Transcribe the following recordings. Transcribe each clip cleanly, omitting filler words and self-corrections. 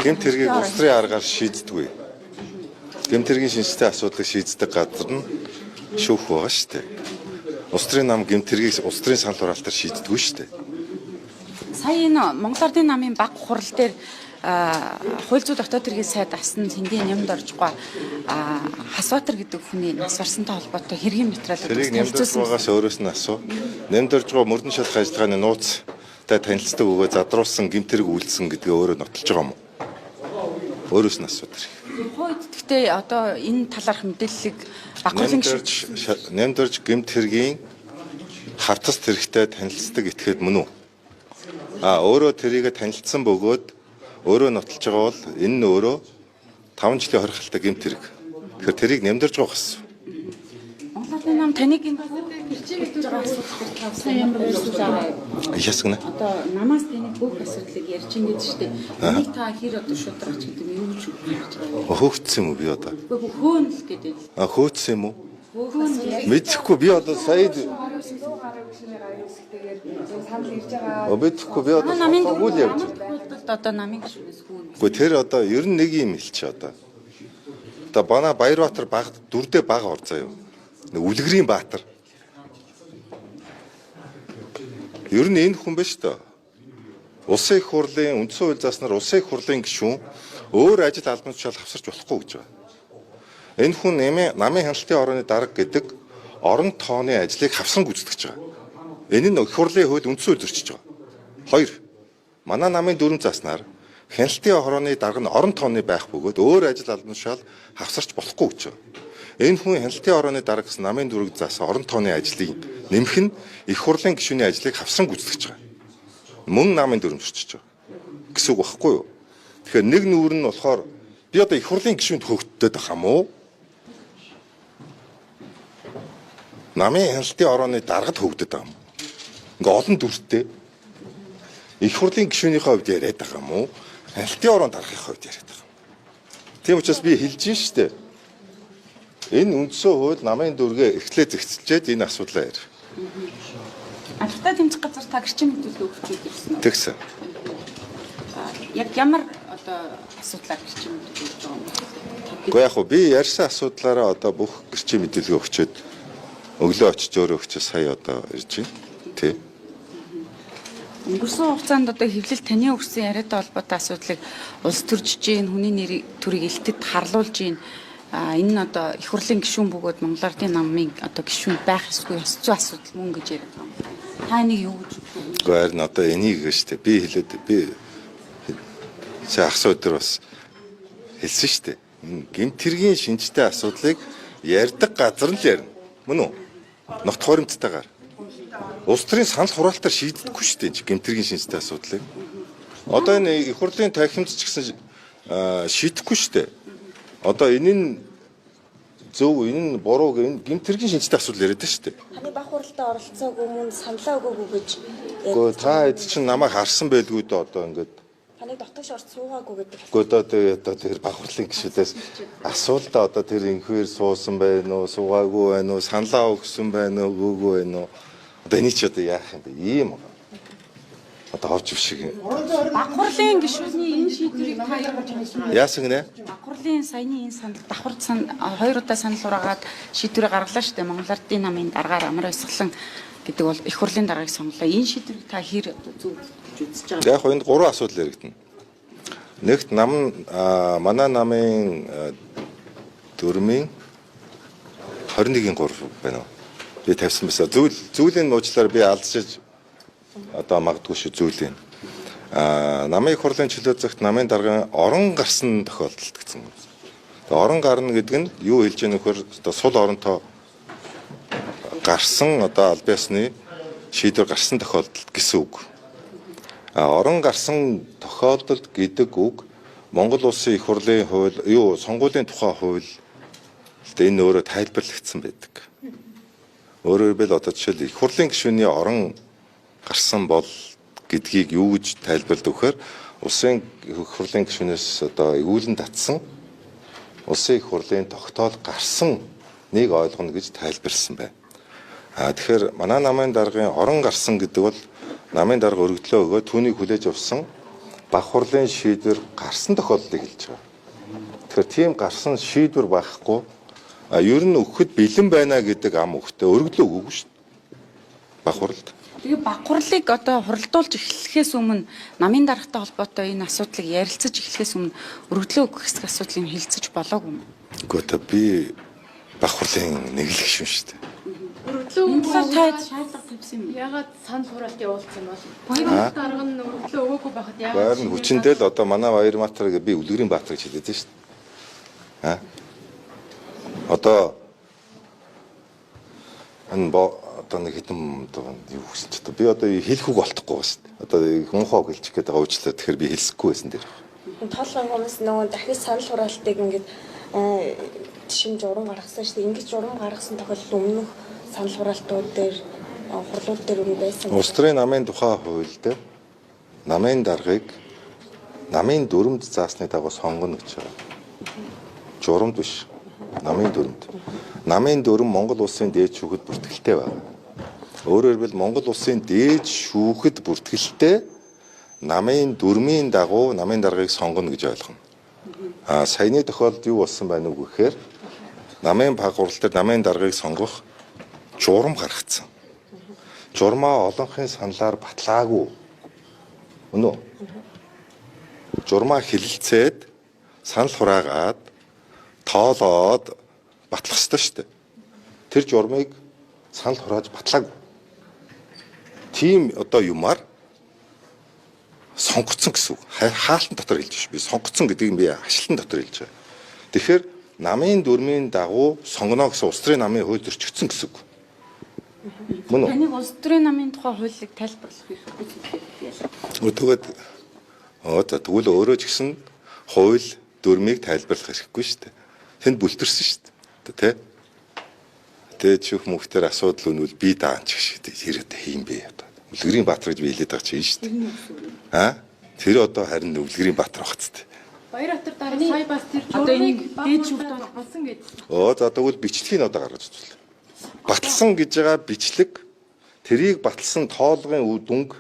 гэмт хэргийг улс төрийн аргаар шийддэггүй. Гэмт хэргийн шинжтэй асуудлыг шийддэг газар нь шүүх байгаа шүү дээ. Улс төрийн нам гэмт хэргийг улс төрийн санал хураалтаар шийддэггүй шүү дээ. Сая энэ Монгол Ардын намын баг хурал дээр хууль зүйн дотоод хэргийн сайд асна цэндийн нямд оржгүй Хасбатар гэдэг хүний нас барсантай холбоотой хэргийн материалууд тэрийг нямд оржгоогоос өөрөөс нь асуу. Нямд оржгоо мөрдөн шалах ажиллагааны нууцтай танилцдаг өгөө задруулсан гэмт хэрэг үйлдсэн гэдгээ өөрөө нотолж байгаа юм уу? Өөрөөс нь асуу тэр. Хойд гэхдээ одоо энэ талаарх мэдээллийг Бакуулын нямд орж гэмт хэргийн хартас тэрэгтэй танилцдаг этгээд мөн үү? Өөрөө тэрийг танилцсан бөгөөд өөрөө нотолж байгаа бол энэ нь өөрөө 5 жилийн хоригдолтой гэмт хэрэг. Тэгэхээр тэрийг нэмдэрж байгаа гэсэн. Монголын нам таныг энэ гэрчиж байгаа асуудал сайн ямар байсан байгаа. Ясгна. Одоо намаас таныг бүх асуудлыг ярьж ингэж штэ. Энийг та хэр одоо шударгач гэдэг юм юу ч хийж байгаа. Хөөгдсөн юм уу би одоо? Хөөн л гэдэг. Хөөгдсөн юм уу? Мэдхгүй би одоо сая Обэдхгүй би одоо үйл явж байна. Одоо намын гишүүнээс хүүн. Гэхдээ тэр одоо ер нь нэг юм хэлчих одоо. Одоо Бана Баярбаатар багт 4 баг орзаа юу. Үлгэрийн Баатар. Ер нь энэ хүн биш үү? Улсын их хурлын үндсэн хууль зааснаар улсын их хурлын гишүүн өөр ажил албан тушаал хавсарч болохгүй гэж байна. Энэ хүн намын хяналтын орооны дарга гэдэг орон тооны ажлыг хавсан гүйцэтгэж байгаа. Энэ нь их хурлын хууль үндсэн хууль зөрчиж байгаа. 2. Манай намын дүрм зааснаар хяналтын орооны дарга нь орон тооны байх бөгөөд өөр ажил албан тушаал хавсарч болохгүй гэж байна. Энэ хүн хяналтын орооны дарга гэсэн намын дүрм заасан орон тооны ажлыг нэмэх нь их хурлын гишүүний ажлыг хавсан гүйцэтгэж байгаа. Мөн намын дүрм зөрчиж байгаа гэсэн үг багхгүй юу? Тэгэхээр нэг нүүр нь болохоор би одоо их хурлын гишүүнд хөөгддөд байгаа юм уу? Намын хяналтын орооны даргад хөөгдөд байгаа юм. Ингээ олон дүртэй их хурлын гишүүнийхээ хувьд яриад байгаа юм уу? Хяналтын орон даргахын хувьд яриад байгаа юм. Тийм учраас би хэлж штэ. Энэ үндсэн хууль намын дүргээ эхлээ зэгцэлжээд энэ асуудлаа яар. Албатай тэмцэх газар та гэрчим мэдүүлэг өгчөөд ирсэн үү? Тэгсэн. Яг ямар одоо асуудлаар гэрчим мэдүүлэг өгч байгаа юм бэ? Гэхдээ яг би ярьсан асуудлаараа одоо бүх гэрчим мэдүүлэг өгчөөд өглөө очиж өөрөө өгчөө сая одоо ирж байна. Тий. Өнгөрсөн хугацаанд одоо хэвлэл таны өгсөн яриатай холбоотой асуудлыг улс төрж ийн хүний нэрийг төрийг элтэд харлуулж ийн энэ нь одоо их хурлын гишүүн бөгөөд Монгол Ардын намын одоо гишүүн байх ёсгүй ёс зүйн асуудал мөн гэж яриад байгаа юм. Та энийг юу гэж боддог? Гэхдээ харин одоо энийг штэ би хэлээд би сая ах өдөр бас хэлсэн штэ. Гэмт хэргийн шинжтэй асуудлыг ярьдаг газар нь л ярина. Мөн үү? Нот хоримттайгаар. Улс төрийн санал хураалтаар шийддэггүй шүү дээ гэмт хэргийн шинжтэй асуудлыг. Одоо энэ их хурлын тархимд ч гэсэн шийдэхгүй шүү дээ. Одоо энэ нь зөв энэ нь буруу гэмт хэргийн шинжтэй асуудал яриад шүү дээ. Таны баг хуралдаа оролцоогүй мөн саналаа өгөөгүй гэж. Гэхдээ та хэд чинь намайг харсан байлгүй дээ одоо ингээд. Таныг дотогш орж суугаагүй гэдэг. Гэхдээ одоо тэр баг хурлын гишүүдээс асуултаа одоо тэр инхээр суусан байна уу, суугаагүй байна уу, саналаа өгсөн байна уу, өгөөгүй байна уу. Одоо энийг ч одоо яах юм бэ? Ийм одоо авч өвшиг. Баг хурлын гишүүний энэ шийдвэрийг та яаж хэлсэн бэ? Яасан гинэ? Баг хурлын саяны энэ санал давхар хоёр удаа санал ураагаад шийдвэрээ гаргалаа шүү дээ. Монгол Ардын намын даргаар амар баясгалан гэдэг бол их хурлын даргаыг сонглоо. Энэ шийдвэрийг та хэр зөв үзэж байгаа? Яг энд 3 асуудал яригдана. Нэгт манай намын дүрмийн 21-ийн 3 байна уу? Би тавьсан байсан. Зүйлийн нууцлаар би алдчихж одоо магадгүй шүү зүйлийн. Намын их хурлын чөлөө зөвхт намын даргын орон гарсан тохиолдолд гэсэн. Орон гарна гэдэг нь юу хэлж яах нөхөр одоо сул оронтой гарсан одоо аль биесны шийдвэр гарсан тохиолдолд гэсэн үг. Орон гарсан тохиолдолд гэдэг үг Монгол улсын их хурлын хууль сонгуулийн тухай хууль энэ өөрөө тайлбарлагдсан байдаг. Өөрөөр хэлбэл одоо жишээл их хурлын гишүүний орон гарсан бол гэдгийг юу гэж тайлбарладаг вэхээр улсын их хурлын гишүүнээс одоо эгүүлэн татсан улсын их хурлын тогтоол гарсан нэг ойлгоно гэж тайлбарлсан байна. Тэгэхээр манай намын даргын орон гарсан гэдэг бол намын дарга өргөдлөө өгөө түүнийг хүлээж авсан Бага хурлын шийдвэр гарсан тохиолдлыг хэлж байгаа. Тэгэхээр тийм гарсан шийдвэр байхгүй ер нь өгөхөд бэлэн байна гэдэг ам өгтөө өргөлөө өгөөгүй шүү дээ. Бага хурлд. Тэгээ баг хурлыг одоо хуралдуулж эхлэхээс өмнө намын даргатай холбоотой энэ асуудлыг ярилцаж эхлэхээс өмнө өргөдлөө өгөх хэсэг асуудлыг хилцэж болоогүй юм. Үгүй та би бага хурлын нэг л гишүүн шүү дээ. Энэ талаар та шаардлага тавьсан юм. Ягаад санал хураалт явуулсан бол баярын дарга нь өргөлөө өгөөгүй байхад ягаад Баяр нь хүчиндээ л одоо манай Баярмаатар гэж би Үлгэрийн Баатар гэж хэлээд шүү дээ. Одоо энэ одоо нэг хэдэн одоо юу хүсэж одоо би одоо хэлэх үг олдохгүй байна шүү дээ. Одоо хүнхоо гэлчих гээд байгаа уучлаа. Тэгэхээр би хэлсэхгүй байсан дээр. Тоолгын хүмүүс нөгөө дахиж санал хураалтыг ингээд жишээ журам гаргасан шүү дээ. Ингээд журам гаргасан тохиолдол өмнөх санал хураалтууд дээр хурлууд дээр өмнө байсан. Улс төрийн намын тухай хууль дээр намын даргыг намын дүрмд заасны дагуу сонгоно гэж байгаа. Журамд биш. Намын дүрмд. Намын дүрм Монгол улсын дээд шүүхэд бүртгэлтэй байна. Өөрөөр хэлбэл Монгол улсын дээд шүүхэд бүртгэлтэй намын дүрмийн дагуу намын даргыг сонгоно гэж ойлгоно. Саяны тохиолдолд юу болсон байна уу гэхээр намын баг хурал дээр намын даргыг сонгох журам гаргацсан. Журмаа олонхын саналаар батлаагүй. Үнэ үү? Журмаа хилэлцээд санал хураагаад тоолоод батлах ёстой шүү дээ. Тэр журмыг санал хурааж батлаагүй. Тийм одоо юмар сонгогдсон гэсэн үг. Хаалтан дотор хэлж биш. Би сонгогдсон гэдгийг би ашлан дотор хэлж байгаа. Тэгэхээр намын дүрмийн дагуу сонгоно гэсэн улс төрийн намын хууль зөрчигдсөн гэсэн үг. Мөн үү? Таныг улс төрийн намын тухай хуулийг тайлбарлах хэрэгтэй. Тэгвэл өөрөө ч гэсэн хууль дүрмийг тайлбарлах хэрэггүй шүү дээ. Тэнд бүлтэрсэн шүү дээ. Тэ чих мөхтөр асуудал өнвөл би даанч шиг хэрэг хийм бэ одоо. Үлгэрийн Баатар гэж би хэлээд байгаа чинь шүү дээ. Тэр одоо харин Үлгэрийн Баатар багц. Баярмаатар дарга сая бас тэр журмыг дээд шүүхт болсон гэж. За тэгвэл бичлэгийг одоо гаргаж үзлээ. Батлсан гэж байгаа бичлэг тэрийг батлсан тоолгын үр дүнг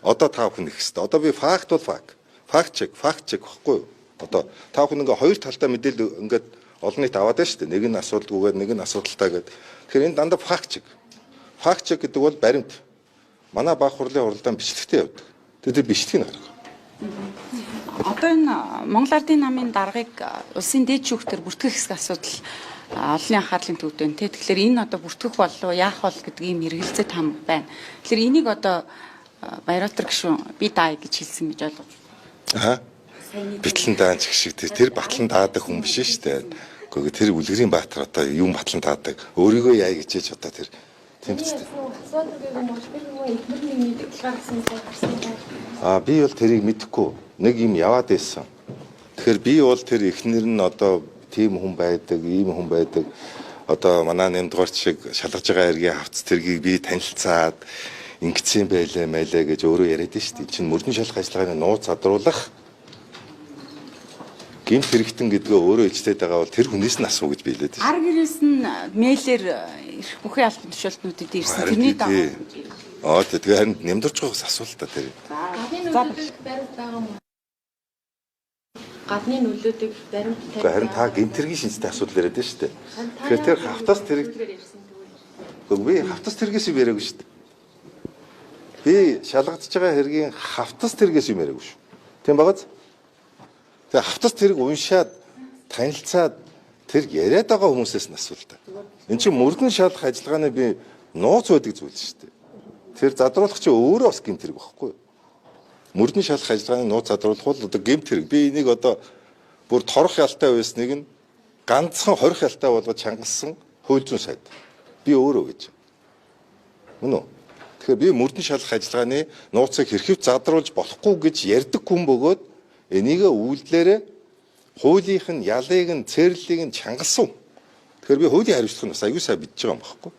одоо та бүхэн их хэвээр. Одоо би факт бол факт чек багхгүй юу? Одоо та бүхэн ингээ хоёр талтай мэдээлэл ингээд олон нийт аваад байна шүү дээ. Нэг нь асуудалгүйгээд нэг нь асуудалтай гэдэг. Тэгэхээр энэ дандаа факт чек гэдэг бол баримт. Манай баг хурлын хуралдаан бичлэгтэй явдаг. Тэр бичлэгийг гаргав. Одоо энэ Монгол Ардын намын даргыг улсын дээд шүүхтэр бүртгэх хэсэг асуудал олонний анхаарлын төвд байна. Тэгэхээр энэ одоо бүртгэх болов яах бол гэдэг ийм эргэлзээ там байна. Тэгэхээр энийг одоо Баярмаатар гишүүн би даа гэж хэлсэн гэж ойлгож байна. Битлэн даанч шиг тэр батлан даадаг хүн биш шүү дээ. Гэхдээ тэр Үлгэрийн Баатар одоо юм батлан даадаг. Өөрийгөө яа гэж одоо тэр тийм биз дээ. Би бол тэрийг мэдэхгүй. Нэг юм яваад байсан. Тэгэхээр би бол тэр эхнэр нь одоо тийм хүн байдаг, ийм хүн байдаг. Одоо манай нэмдгаарч шиг шалгаж байгаа эргийн хавц тэргийг би танилцаад ингэсэн байлаа мэлээ гэж өөрөө яриад нь шүү дээ. Чинь мөрдөн шалгах ажиллагааны нууц задруулах гинт хэрэгтэн гэдгээ өөрөө ичтээд байгаа бол тэр хүнээс нь асуу гэж би хэлээд байна. Ар гэрээс нь мэйлэр ирэх бүхэн албан тушаалтнуудад ирсэн. Тэрний дагуу. Тэгээ харин нэмдэрч байгаас асуулт та тэр. Гадны нөлөөдөг баримт тавьсан. Харин та гинт хэргийн шинжтэй асуудал яриад байна шүү дээ. Тэгэхээр тэр хавтас тэрэг. Би хавтас тэргээс юм яриаггүй шүү дээ. Би шалгагдж байгаа хэргийн хавтас тэргээс юм яриаггүй шүү. Тийм багаз? Тэгээ хавтас тэрэг уншаад танилцаад тэр яриад байгаа хүмүүсээс нь асуултаа. Энд чинь мөрдөн шалгах ажиллагааны би нууц байдаг зүйл шүү дээ. Тэр задруулах чи өөрөө бас гэмт хэрэг байхгүй юу? Мөрдөн шалгах ажиллагааны нууц задруулах бол одоо гэмт хэрэг. Би энийг одоо бүр торох ялтай байсныг нь ганцхан хорих ялтай болгож чангалсан хууль зүйн сайд. Би өөрөө гэж. Мөн үү? Тэгэхээр би мөрдөн шалгах ажиллагааны нууцыг хэрхэв задруулж болохгүй гэж ярьдаг хүн бөгөөд энийг үйлдэлээрээ хуулийнх нь ялыг нь цэрлэлийг нь чангалсан. Тэгэхээр би хуулийн хариуцлага нь бас аюул сайн мэдж байгаа юм багхгүй.